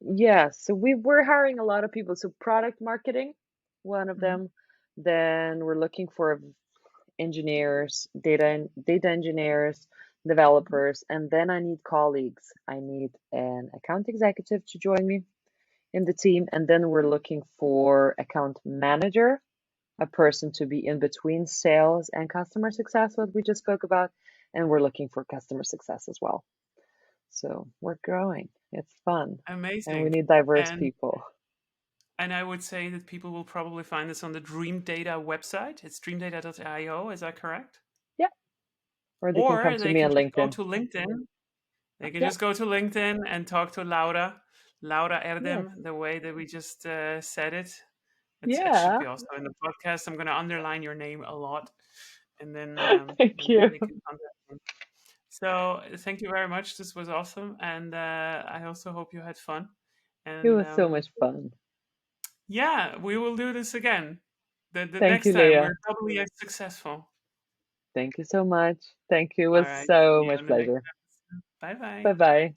yeah, so we're hiring a lot of people. So product marketing, one of Hmm. them. Then we're looking for engineers, data engineers, developers, and then I need colleagues. I need an account executive to join me in the team, and then we're looking for account manager, a person to be in between sales and customer success, what we just spoke about, and we're looking for customer success as well. So we're growing. It's fun, and we Amazing. need diverse And people. and I would say that people will probably find this on the Dream Data website. It's dreamdata.io. Is that correct? Yeah, or they can come Or to they me can on just go LinkedIn. to LinkedIn. They can Yeah, just go to LinkedIn and talk to Laura yes, Erdem, the way that we just said it. It should yeah. be also in the podcast. I'm going to underline your name a lot, and Thank you. then they can contact me. So thank you very much. This was awesome, and I also hope you had fun. It And was so much fun. yeah, we will do this again. The Thank next you, time Leah. we're doubly as successful. Thank you so much. Thank you. It All was right. so See you much on the next pleasure. episode. Bye Bye bye. bye.